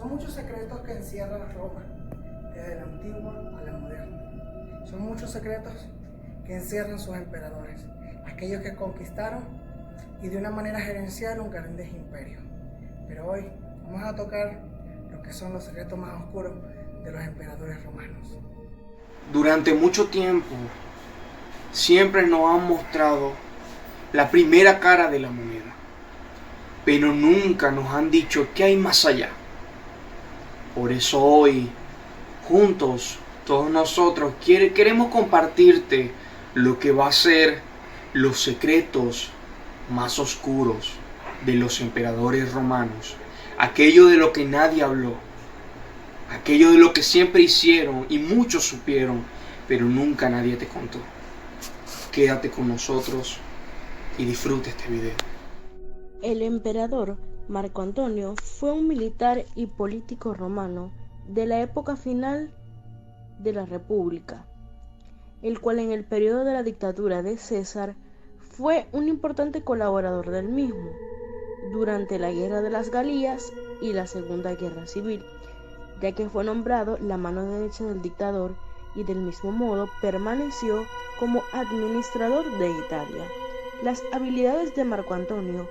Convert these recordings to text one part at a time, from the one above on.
Son muchos secretos que encierra Roma, desde la antigua a la moderna. Son muchos secretos que encierran sus emperadores, aquellos que conquistaron y de una manera gerencial un grandes imperios. Pero hoy vamos a tocar lo que son los secretos más oscuros de los emperadores romanos. Durante mucho tiempo, siempre nos han mostrado la primera cara de la moneda, pero nunca nos han dicho qué hay más allá. Por eso hoy, juntos, todos nosotros queremos compartirte lo que va a ser los secretos más oscuros de los emperadores romanos, aquello de lo que nadie habló, aquello de lo que siempre hicieron y muchos supieron, pero nunca nadie te contó. Quédate con nosotros y disfruta este video. El emperador Marco Antonio fue un militar y político romano de la época final de la República, el cual en el periodo de la dictadura de César fue un importante colaborador del mismo durante la Guerra de las Galías y la Segunda Guerra Civil, ya que fue nombrado la mano derecha del dictador y del mismo modo permaneció como administrador de Italia. Las habilidades de Marco Antonio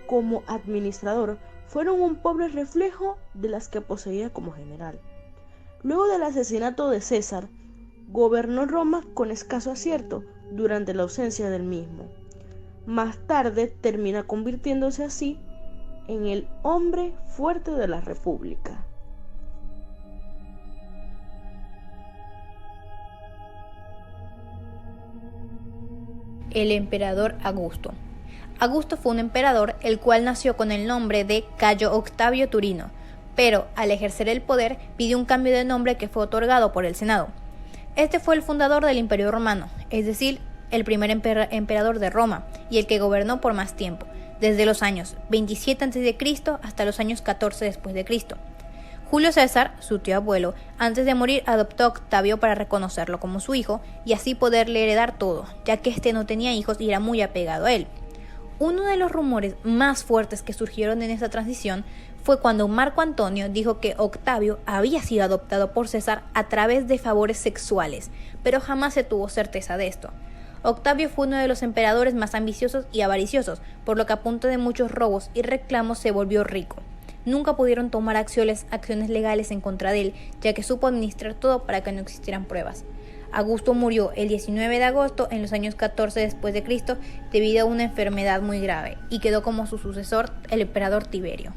como administrador fueron un pobre reflejo de las que poseía como general. Luego del asesinato de César, gobernó Roma con escaso acierto durante la ausencia del mismo. Más tarde termina convirtiéndose así en el hombre fuerte de la República. El emperador Augusto. Augusto fue un emperador el cual nació con el nombre de Cayo Octavio Turino, pero al ejercer el poder pidió un cambio de nombre que fue otorgado por el Senado. Este fue el fundador del Imperio Romano, es decir, el primer emperador de Roma y el que gobernó por más tiempo, desde los años 27 a.C. hasta los años 14 después de Cristo. Julio César, su tío abuelo, antes de morir adoptó a Octavio para reconocerlo como su hijo y así poderle heredar todo, ya que este no tenía hijos y era muy apegado a él. Uno de los rumores más fuertes que surgieron en esta transición fue cuando Marco Antonio dijo que Octavio había sido adoptado por César a través de favores sexuales, pero jamás se tuvo certeza de esto. Octavio fue uno de los emperadores más ambiciosos y avariciosos, por lo que a punta de muchos robos y reclamos se volvió rico. Nunca pudieron tomar acciones legales en contra de él, ya que supo administrar todo para que no existieran pruebas. Augusto murió el 19 de agosto en los años 14 después de Cristo debido a una enfermedad muy grave y quedó como su sucesor el emperador Tiberio.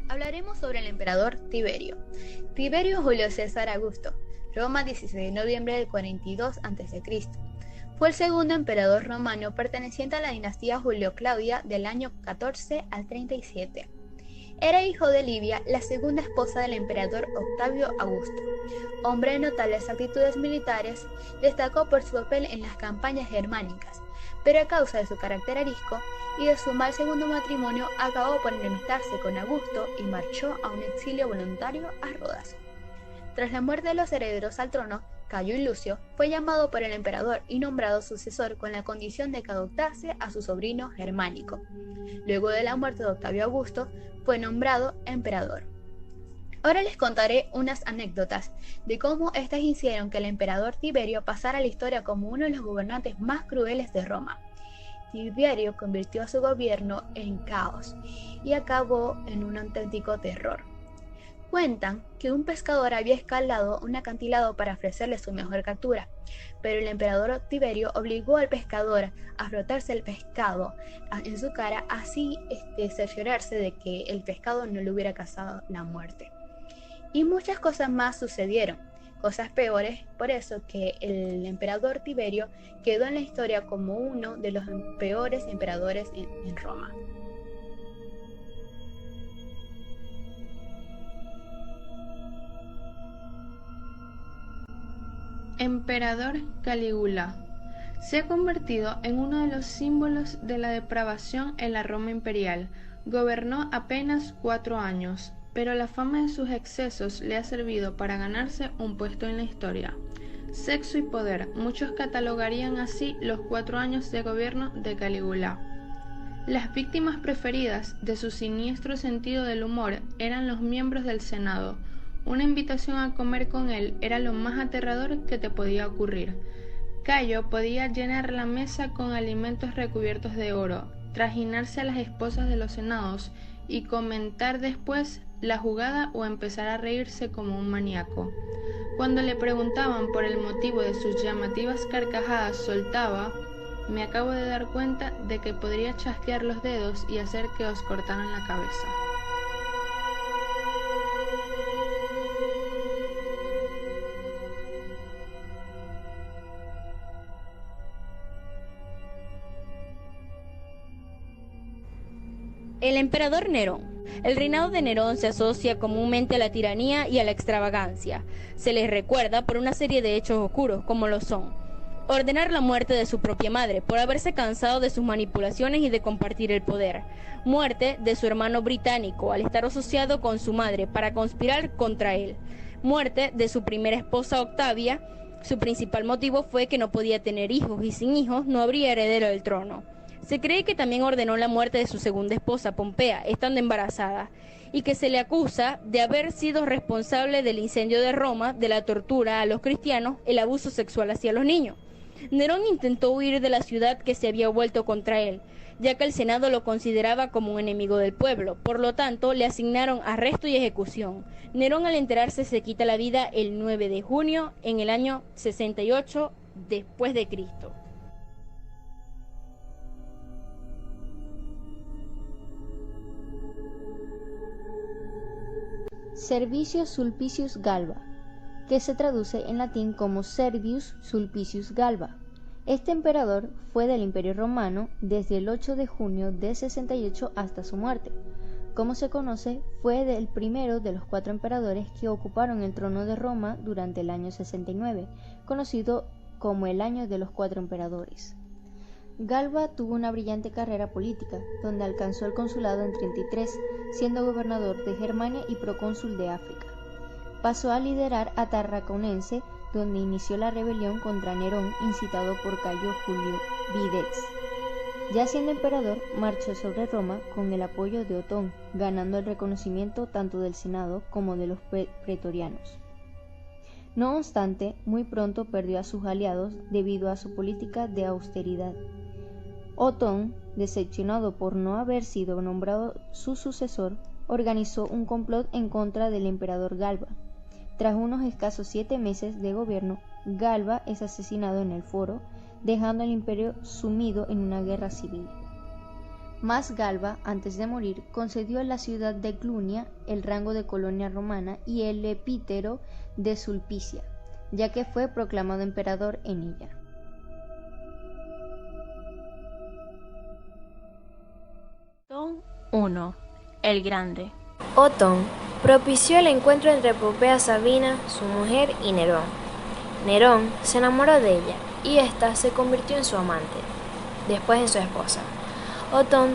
Hablaremos sobre el emperador Tiberio. Tiberio Julio César Augusto, Roma 16 de noviembre del 42 a.C. Fue el segundo emperador romano perteneciente a la dinastía Julio-Claudia del año 14 al 37. Era hijo de Livia, la segunda esposa del emperador Octavio Augusto. Hombre de notables actitudes militares, destacó por su papel en las campañas germánicas, pero a causa de su carácter arisco y de su mal segundo matrimonio acabó por enemistarse con Augusto y marchó a un exilio voluntario a Rodas. Tras la muerte de los herederos al trono, Cayo y Lucio fue llamado por el emperador y nombrado sucesor con la condición de que adoptase a su sobrino Germánico. Luego de la muerte de Octavio Augusto, fue nombrado emperador. Ahora les contaré unas anécdotas de cómo estas hicieron que el emperador Tiberio pasara a la historia como uno de los gobernantes más crueles de Roma. Tiberio convirtió a su gobierno en caos y acabó en un auténtico terror. Cuentan que un pescador había escalado un acantilado para ofrecerle su mejor captura, pero el emperador Tiberio obligó al pescador a frotarse el pescado en su cara, así cerciorarse de que el pescado no le hubiera causado la muerte. Y muchas cosas más sucedieron, cosas peores, por eso que el emperador Tiberio quedó en la historia como uno de los peores emperadores en Roma. Emperador Calígula se ha convertido en uno de los símbolos de la depravación en la Roma imperial. Gobernó apenas 4 años, pero la fama de sus excesos le ha servido para ganarse un puesto en la historia. Sexo y poder, muchos catalogarían así los 4 años de gobierno de Calígula. Las víctimas preferidas de su siniestro sentido del humor eran los miembros del Senado. Una invitación a comer con él era lo más aterrador que te podía ocurrir. Cayo podía llenar la mesa con alimentos recubiertos de oro, trajinarse a las esposas de los senados y comentar después la jugada o empezar a reírse como un maníaco. Cuando le preguntaban por el motivo de sus llamativas carcajadas, soltaba: me acabo de dar cuenta de que podría chasquear los dedos y hacer que os cortaran la cabeza. El emperador Nerón. El reinado de Nerón se asocia comúnmente a la tiranía y a la extravagancia. Se les recuerda por una serie de hechos oscuros, como lo son: ordenar la muerte de su propia madre por haberse cansado de sus manipulaciones y de compartir el poder; muerte de su hermano británico al estar asociado con su madre para conspirar contra él; muerte de su primera esposa Octavia. Su principal motivo fue que no podía tener hijos y sin hijos no habría heredero del trono. Se cree que también ordenó la muerte de su segunda esposa, Pompea, estando embarazada, y que se le acusa de haber sido responsable del incendio de Roma, de la tortura a los cristianos, el abuso sexual hacia los niños. Nerón intentó huir de la ciudad que se había vuelto contra él, ya que el Senado lo consideraba como un enemigo del pueblo. Por lo tanto, le asignaron arresto y ejecución. Nerón, al enterarse, se quita la vida el 9 de junio en el año 68 después de Cristo. Servicius Sulpicius Galba, que se traduce en latín como Servius Sulpicius Galba. Este emperador fue del Imperio Romano desde el 8 de junio de 68 hasta su muerte. Como se conoce, fue el primero de los 4 emperadores que ocuparon el trono de Roma durante el año 69, conocido como el Año de los 4 Emperadores. Galba tuvo una brillante carrera política, donde alcanzó el consulado en 33, siendo gobernador de Germania y procónsul de África. Pasó a liderar a Tarraconense, donde inició la rebelión contra Nerón, incitado por Cayo Julio Videx. Ya siendo emperador, marchó sobre Roma con el apoyo de Otón, ganando el reconocimiento tanto del Senado como de los pretorianos. No obstante, muy pronto perdió a sus aliados debido a su política de austeridad. Otón, decepcionado por no haber sido nombrado su sucesor, organizó un complot en contra del emperador Galba. Tras unos escasos 7 meses de gobierno, Galba es asesinado en el foro, dejando al imperio sumido en una guerra civil. Mas Galba, antes de morir, concedió a la ciudad de Clunia el rango de colonia romana y el epítero de Sulpicia, ya que fue proclamado emperador en ella. Otón I, el Grande. Otón propició el encuentro entre Popea Sabina, su mujer, y Nerón. Nerón se enamoró de ella y ésta se convirtió en su amante, después en su esposa. Otón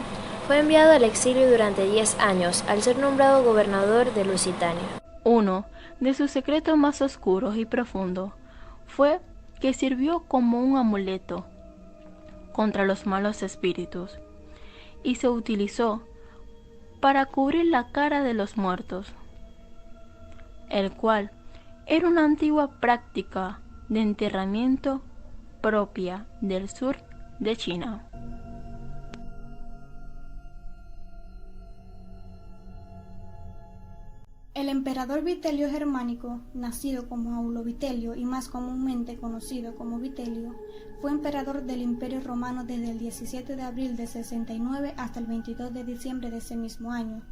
fue enviado al exilio durante 10 años al ser nombrado gobernador de Lusitania. Uno de sus secretos más oscuros y profundos fue que sirvió como un amuleto contra los malos espíritus y se utilizó para cubrir la cara de los muertos, el cual era una antigua práctica de enterramiento propia del sur de China. El emperador Vitelio Germánico, nacido como Aulo Vitelio y más comúnmente conocido como Vitelio, fue emperador del Imperio Romano desde el 17 de abril de 69 hasta el 22 de diciembre de ese mismo año.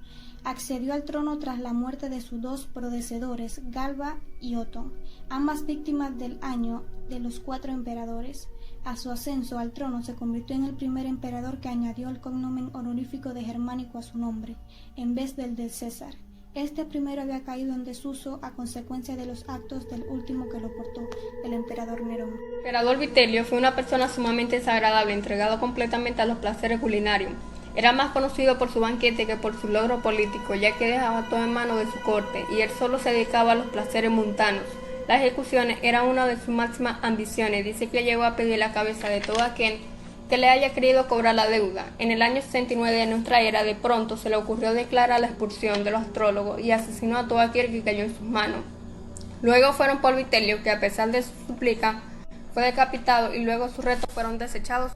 Accedió al trono tras la muerte de sus 2 predecesores, Galba y Otón, ambas víctimas del año de los 4 emperadores. A su ascenso al trono se convirtió en el primer emperador que añadió el cognomen honorífico de Germánico a su nombre, en vez del de César. Este primero había caído en desuso a consecuencia de los actos del último que lo portó, el emperador Nerón. El emperador Vitelio fue una persona sumamente desagradable, entregado completamente a los placeres culinarios. Era más conocido por su banquete que por su logro político, ya que dejaba todo en manos de su corte, y él solo se dedicaba a los placeres mundanos. Las ejecuciones eran una de sus máximas ambiciones. Dice que llegó a pedir la cabeza de todo aquel que le haya querido cobrar la deuda. En el año 69 de nuestra era, de pronto se le ocurrió declarar la expulsión de los astrólogos y asesinó a todo aquel que cayó en sus manos. Luego fueron por Vitelio, que a pesar de su súplica fue decapitado, y luego sus restos fueron desechados.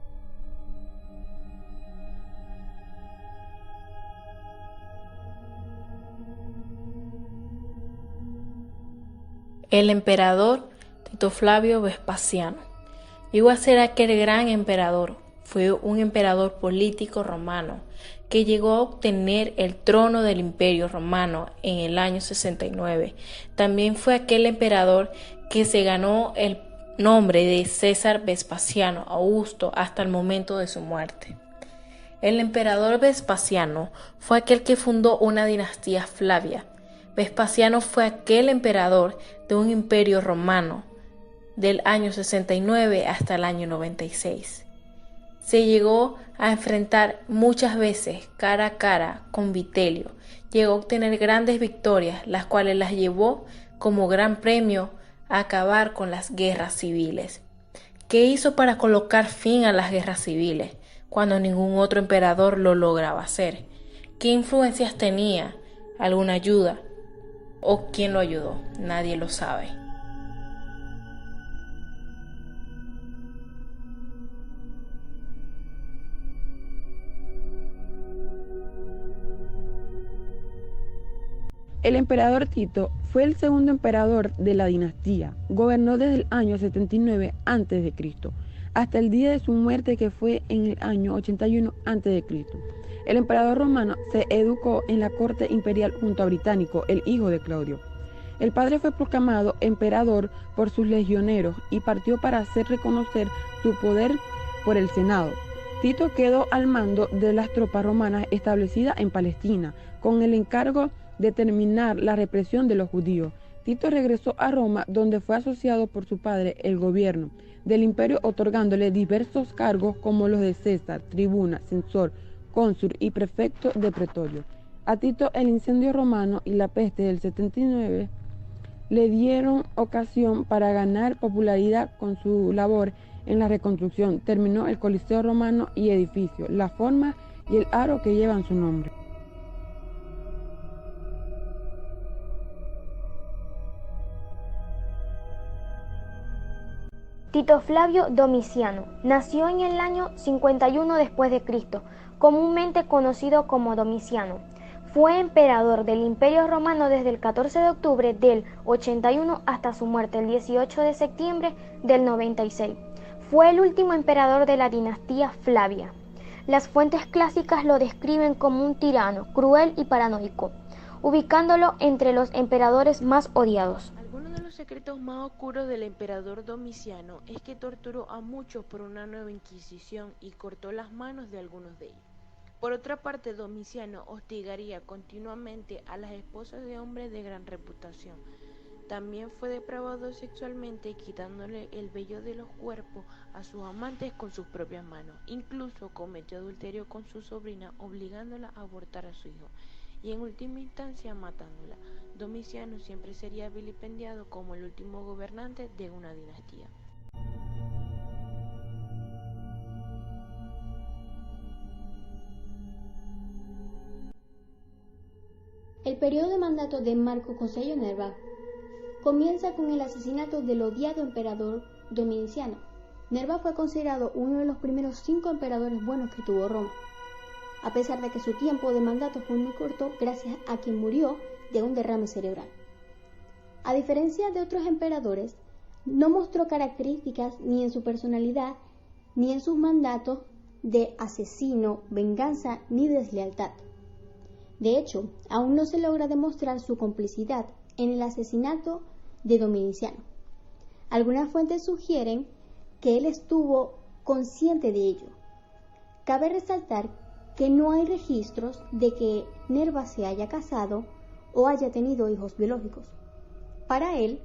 El emperador Tito Flavio Vespasiano llegó a ser aquel gran emperador. Fue un emperador político romano que llegó a obtener el trono del Imperio Romano en el año 69. También fue aquel emperador que se ganó el nombre de César Vespasiano Augusto hasta el momento de su muerte. El emperador Vespasiano fue aquel que fundó una dinastía Flavia. Vespasiano fue aquel emperador de un imperio romano del año 69 hasta el año 96. Se llegó a enfrentar muchas veces cara a cara con Vitelio. Llegó a obtener grandes victorias, las cuales las llevó como gran premio a acabar con las guerras civiles. ¿Qué hizo para colocar fin a las guerras civiles cuando ningún otro emperador lo lograba hacer? ¿Qué influencias tenía? ¿Alguna ayuda? ¿O quién lo ayudó? Nadie lo sabe. El emperador Tito fue el segundo emperador de la dinastía. Gobernó desde el año 79 a.C. hasta el día de su muerte, que fue en el año 81 a.C. El emperador romano se educó en la corte imperial junto a Británico, el hijo de Claudio. El padre fue proclamado emperador por sus legioneros y partió para hacer reconocer su poder por el Senado. Tito quedó al mando de las tropas romanas establecidas en Palestina, con el encargo de terminar la represión de los judíos. Tito regresó a Roma, donde fue asociado por su padre el gobierno del imperio, otorgándole diversos cargos como los de César, tribuna, censor, cónsul y prefecto de pretorio. A Tito el incendio romano y la peste del 79 le dieron ocasión para ganar popularidad con su labor en la reconstrucción. Terminó el Coliseo romano y edificio, la forma y el aro que llevan su nombre. Tito Flavio Domiciano nació en el año 51 después de Cristo, comúnmente conocido como Domiciano. Fue emperador del Imperio Romano desde el 14 de octubre del 81 hasta su muerte el 18 de septiembre del 96. Fue el último emperador de la dinastía Flavia. Las fuentes clásicas lo describen como un tirano, cruel y paranoico, ubicándolo entre los emperadores más odiados. Uno de los secretos más oscuros del emperador Domiciano es que torturó a muchos por una nueva inquisición y cortó las manos de algunos de ellos. Por otra parte, Domiciano hostigaría continuamente a las esposas de hombres de gran reputación. También fue depravado sexualmente, quitándole el vello de los cuerpos a sus amantes con sus propias manos. Incluso cometió adulterio con su sobrina, obligándola a abortar a su hijo, y en última instancia matándola. Domiciano siempre sería vilipendiado como el último gobernante de una dinastía. El periodo de mandato de Marco Consello Nerva comienza con el asesinato del odiado emperador Domiciano. Nerva fue considerado uno de los primeros 5 emperadores buenos que tuvo Roma, a pesar de que su tiempo de mandato fue muy corto gracias a quien murió de un derrame cerebral. A diferencia de otros emperadores, no mostró características ni en su personalidad ni en sus mandatos de asesino, venganza ni deslealtad. De hecho, aún no se logra demostrar su complicidad en el asesinato de Domiciano. Algunas fuentes sugieren que él estuvo consciente de ello. Cabe resaltar que no hay registros de que Nerva se haya casado o haya tenido hijos biológicos. Para él,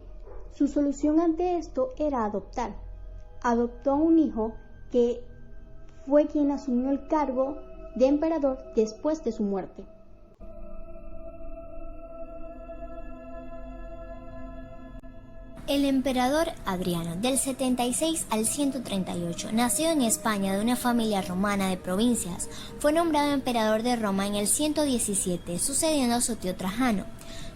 su solución ante esto era adoptar. Adoptó a un hijo que fue quien asumió el cargo de emperador después de su muerte. El emperador Adriano, del 76 al 138, nacido en España de una familia romana de provincias, fue nombrado emperador de Roma en el 117, sucediendo a su tío Trajano.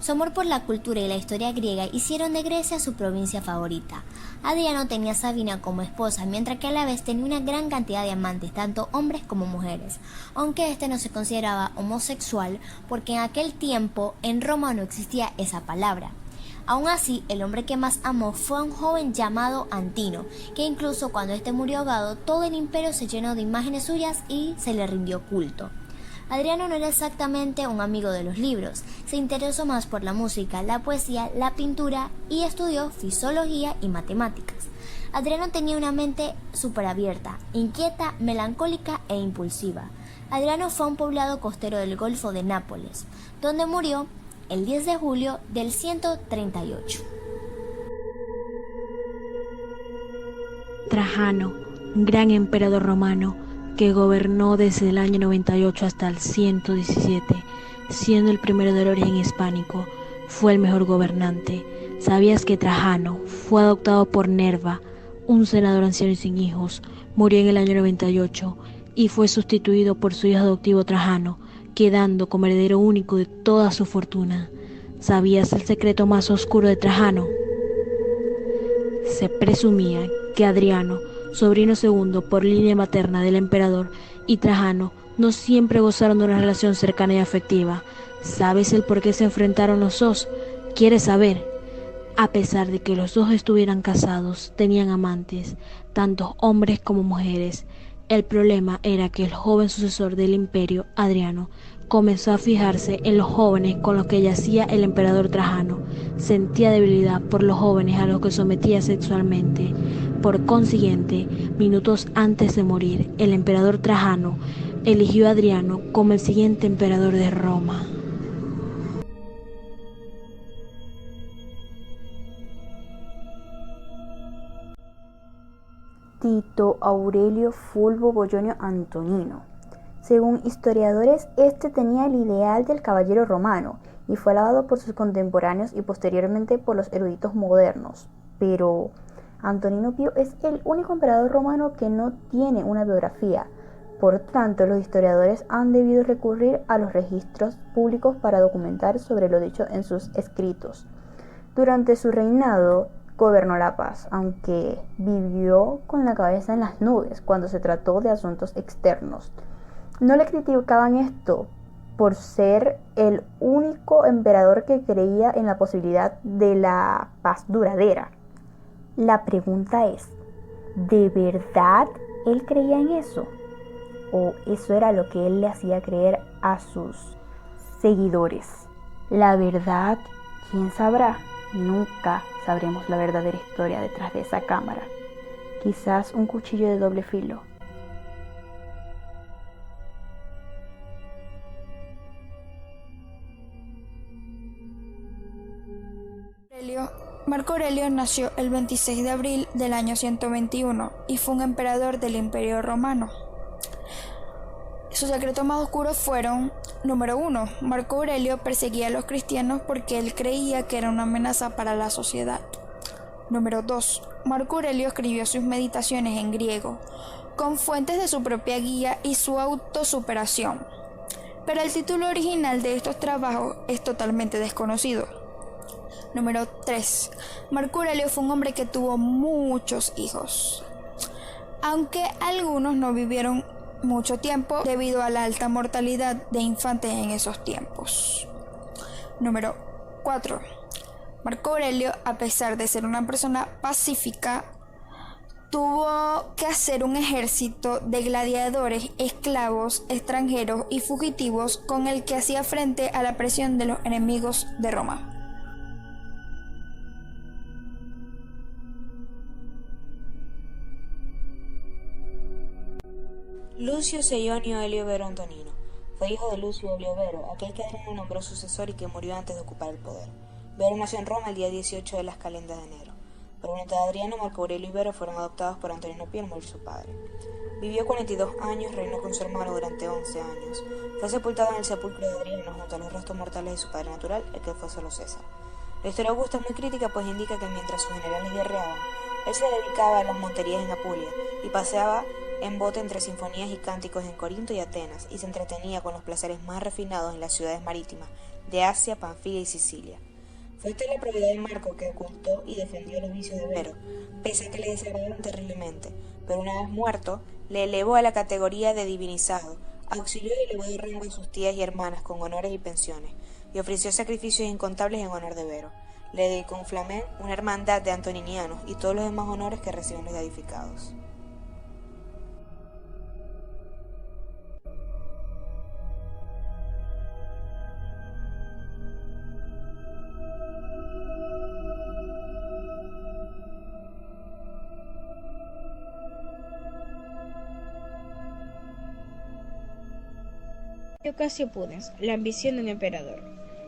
Su amor por la cultura y la historia griega hicieron de Grecia su provincia favorita. Adriano tenía a Sabina como esposa, mientras que a la vez tenía una gran cantidad de amantes, tanto hombres como mujeres, aunque este no se consideraba homosexual porque en aquel tiempo en Roma no existía esa palabra. Aún así, el hombre que más amó fue a un joven llamado Antino, que incluso cuando este murió ahogado, todo el imperio se llenó de imágenes suyas y se le rindió culto. Adriano no era exactamente un amigo de los libros, se interesó más por la música, la poesía, la pintura y estudió fisiología y matemáticas. Adriano tenía una mente súper abierta, inquieta, melancólica e impulsiva. Adriano fue a un poblado costero del Golfo de Nápoles, donde murió el 10 de julio del 138. Trajano, un gran emperador romano que gobernó desde el año 98 hasta el 117, siendo el primero del origen hispánico, fue el mejor gobernante. ¿Sabías que Trajano fue adoptado por Nerva, un senador anciano y sin hijos? Murió en el año 98 y fue sustituido por su hijo adoptivo Trajano, quedando como heredero único de toda su fortuna. ¿Sabías el secreto más oscuro de Trajano? Se presumía que Adriano, sobrino segundo por línea materna del emperador, y Trajano no siempre gozaron de una relación cercana y afectiva. ¿Sabes el por qué se enfrentaron los dos? ¿Quieres saber? A pesar de que los dos estuvieran casados, tenían amantes, tanto hombres como mujeres. El problema era que el joven sucesor del imperio, Adriano, comenzó a fijarse en los jóvenes con los que yacía el emperador Trajano. Sentía debilidad por los jóvenes a los que sometía sexualmente. Por consiguiente, minutos antes de morir, el emperador Trajano eligió a Adriano como el siguiente emperador de Roma. Tito Aurelio Fulvo Boionio Antonino. Según historiadores, este tenía el ideal del caballero romano y fue alabado por sus contemporáneos y posteriormente por los eruditos modernos. Pero Antonino Pío es el único emperador romano que no tiene una biografía. Por tanto, los historiadores han debido recurrir a los registros públicos para documentar sobre lo dicho en sus escritos. Durante su reinado, gobernó la paz, aunque vivió con la cabeza en las nubes cuando se trató de asuntos externos. No le criticaban esto por ser el único emperador que creía en la posibilidad de la paz duradera. La pregunta es, ¿de verdad él creía en eso? ¿O eso era lo que él le hacía creer a sus seguidores? La verdad, ¿quién sabrá? Nunca sabremos la verdadera historia detrás de esa cámara. Quizás un cuchillo de doble filo. Marco Aurelio nació el 26 de abril del año 121 y fue un emperador del Imperio Romano. Sus secretos más oscuros fueron: número 1. Marco Aurelio perseguía a los cristianos porque él creía que era una amenaza para la sociedad. Número 2. Marco Aurelio escribió sus meditaciones en griego, con fuentes de su propia guía y su autosuperación. Pero el título original de estos trabajos es totalmente desconocido. Número 3. Marco Aurelio fue un hombre que tuvo muchos hijos, aunque algunos no vivieron mucho tiempo debido a la alta mortalidad de infantes en esos tiempos. Número 4. Marco Aurelio, a pesar de ser una persona pacífica, tuvo que hacer un ejército de gladiadores, esclavos, extranjeros y fugitivos con el que hacía frente a la presión de los enemigos de Roma. Lucio Seionio Elio Vero Antonino fue hijo de Lucio Elio Vero, aquel que Adriano nombró sucesor y que murió antes de ocupar el poder. Vero nació en Roma el día 18 de las calendas de enero. Por voluntad de Adriano, Marco Aurelio y Vero fueron adoptados por Antonino Pío al morir su padre. Vivió 42 años, reinó con su hermano durante 11 años. Fue sepultado en el sepulcro de Adriano junto a los restos mortales de su padre natural, el que fue solo César. La historia de Augusto es muy crítica, pues indica que mientras sus generales guerreaban, él se dedicaba a las monterías en Apulia y paseaba en bote entre sinfonías y cánticos en Corinto y Atenas, y se entretenía con los placeres más refinados en las ciudades marítimas de Asia, Panfilia y Sicilia. Fue esta la probidad de Marco que ocultó y defendió los vicios de Vero, pese a que le desagradaron terriblemente, pero una vez muerto, le elevó a la categoría de divinizado, auxilió y elevó de rango a sus tías y hermanas con honores y pensiones, y ofreció sacrificios incontables en honor de Vero. Le dedicó un flamen, una hermandad de antoninianos y todos los demás honores que reciben los edificados. Casio Pudens, la ambición de un emperador.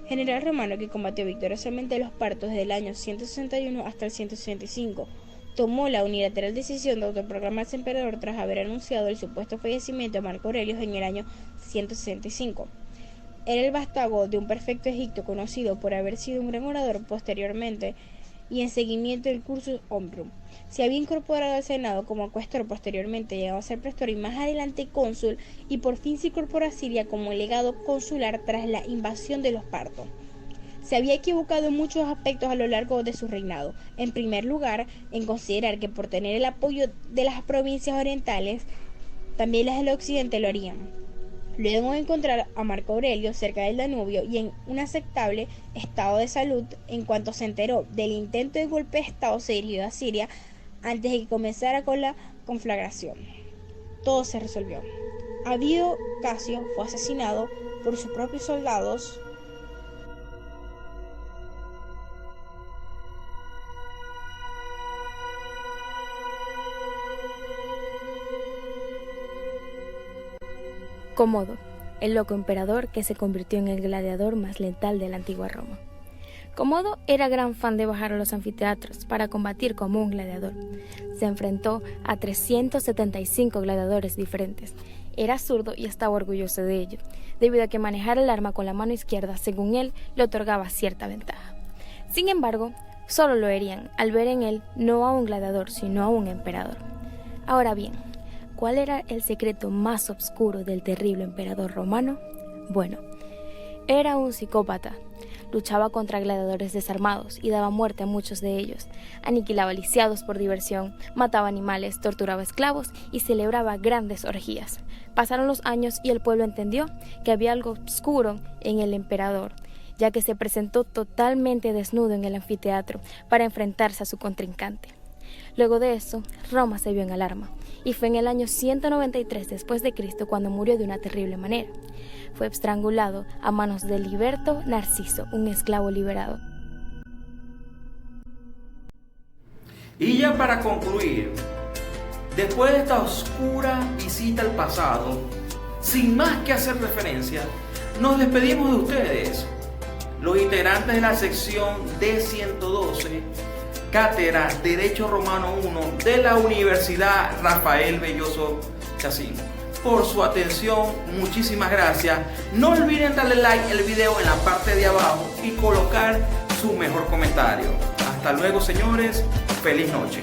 General romano que combatió victoriosamente los partos desde el año 161 hasta el 165, tomó la unilateral decisión de autoproclamarse emperador tras haber anunciado el supuesto fallecimiento de Marco Aurelio en el año 165. Era el vástago de un perfecto Egipto conocido por haber sido un gran orador posteriormente y en seguimiento del cursus hombrum. Se había incorporado al Senado como cuestor, posteriormente llegó a ser prestor y más adelante cónsul, y por fin se incorporó a Siria como legado consular tras la invasión de los partos. Se había equivocado en muchos aspectos a lo largo de su reinado. En primer lugar, en considerar que por tener el apoyo de las provincias orientales, también las del occidente lo harían. Luego de encontrar a Marco Aurelio cerca del Danubio y en un aceptable estado de salud, en cuanto se enteró del intento de golpe de estado, se dirigió a Siria antes de que comenzara con la conflagración. Todo se resolvió. Avio Casio fue asesinado por sus propios soldados. Comodo, el loco emperador que se convirtió en el gladiador más letal de la antigua Roma. Comodo era gran fan de bajar a los anfiteatros para combatir como un gladiador. Se enfrentó a 375 gladiadores diferentes. Era zurdo y estaba orgulloso de ello, debido a que manejar el arma con la mano izquierda, según él, le otorgaba cierta ventaja. Sin embargo, solo lo herían al ver en él no a un gladiador, sino a un emperador. Ahora bien, ¿cuál era el secreto más oscuro del terrible emperador romano? Bueno, era un psicópata. Luchaba contra gladiadores desarmados y daba muerte a muchos de ellos. Aniquilaba lisiados por diversión, mataba animales, torturaba esclavos y celebraba grandes orgías. Pasaron los años y el pueblo entendió que había algo oscuro en el emperador, ya que se presentó totalmente desnudo en el anfiteatro para enfrentarse a su contrincante. Luego de eso, Roma se vio en alarma, y fue en el año 193 después de Cristo cuando murió de una terrible manera. Fue estrangulado a manos de Liberto Narciso, un esclavo liberado. Y ya para concluir, después de esta oscura visita al pasado, sin más que hacer referencia, nos despedimos de ustedes, los integrantes de la sección D112, Cátedra Derecho Romano 1 de la Universidad Rafael Belloso Chacín. Por su atención, muchísimas gracias. No olviden darle like al video en la parte de abajo y colocar su mejor comentario. Hasta luego, señores. Feliz noche.